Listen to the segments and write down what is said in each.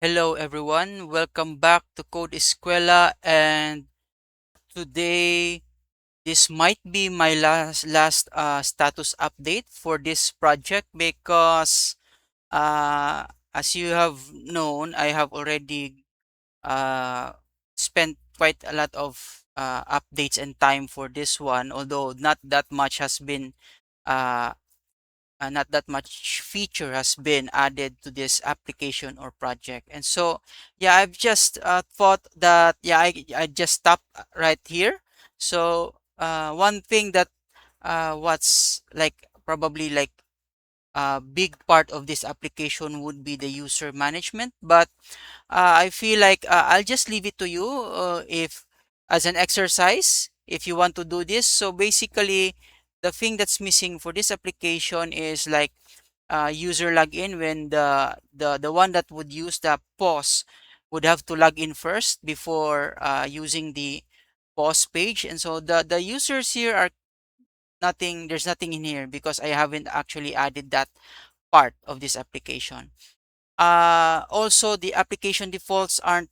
Hello everyone, welcome back to Code Skwela, and today this might be my last status update for this project because as you have known, I have already uh, spent quite a lot of updates and time for this one, although uh, not that much feature has been added to this application or project. And so, yeah, I've just thought that, yeah, I just stop right here. So, one thing that what's like probably like a big part of this application would be the user management, but I feel like I'll just leave it to you if as an exercise if you want to do this. So basically, the thing that's missing for this application is like user login when the one that would use the pause would have to log in first before using the pause page. And so the users here are nothing. There's nothing in here because I haven't actually added that part of this application. Also, the application defaults aren't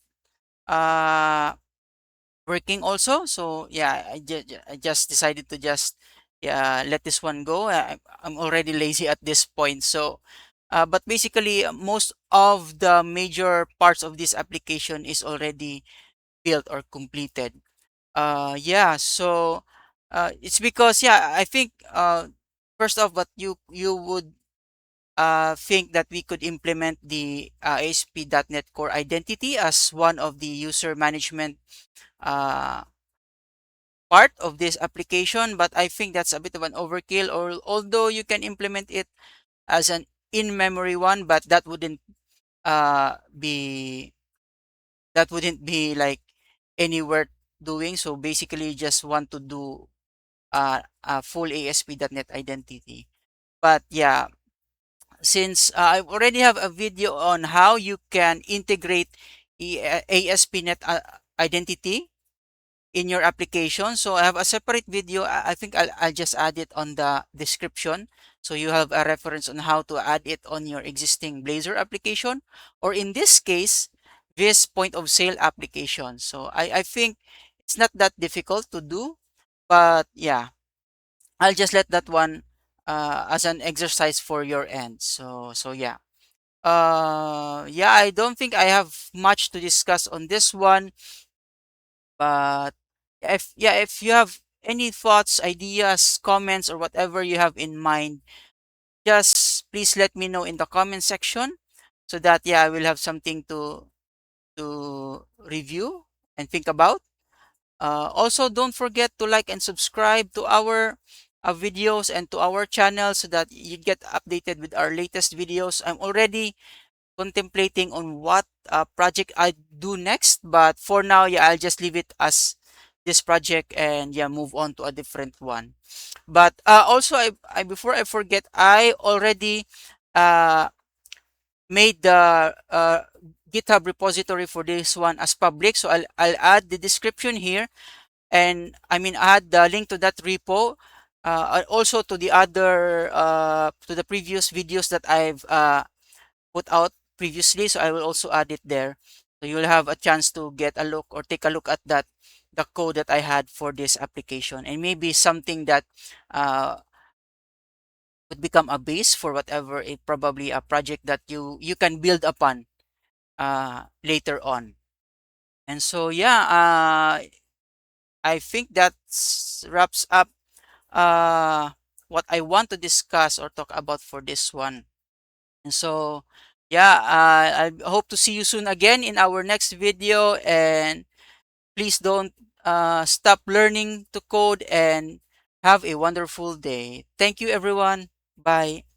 uh working also. So yeah, I just decided to just yeah let this one go. I'm already lazy at this point. So but basically most of the major parts of this application is already built or completed. Yeah, so it's because yeah, I think first off, but you would think that we could implement the ASP.NET Core Identity as one of the user management uh, part of this application, but I think that's a bit of an overkill. Or although you can implement it as an in-memory one, but be that wouldn't be like any worth doing. So basically, you just want to do a full ASP.NET identity. But yeah, since I already have a video on how you can integrate ASP.NET identity in your application. So I have a separate video. I think I'll just add it on the description. So you have a reference on how to add it on your existing Blazor application, or in this case, this point of sale application. So I think it's not that difficult to do, but yeah, I'll just let that one as an exercise for your end. So yeah. Yeah, I don't think I have much to discuss on this one. But if you have any thoughts, ideas, comments, or whatever you have in mind, just please let me know in the comment section so that yeah, I will have something to review and think about. Also, don't forget to like and subscribe to our videos and to our channel so that you get updated with our latest videos. I'm already contemplating on what project I do next, but for now, yeah, I'll just leave it as this project and yeah, move on to a different one. But also, I before I forget, I already uh, made the GitHub repository for this one as public, so I'll add the description here, and I mean add the link to that repo. Also to the other to the previous videos that I've put out previously, so I will also add it there. So you'll have a chance to get a look or take a look at that the code that I had for this application, and maybe something that uh, would become a base for whatever it probably a project that you can build upon later on. And so yeah, I think that wraps up uh, what I want to discuss or talk about for this one. And so, yeah, I hope to see you soon again in our next video. And please don't stop learning to code and have a wonderful day. Thank you, everyone. Bye.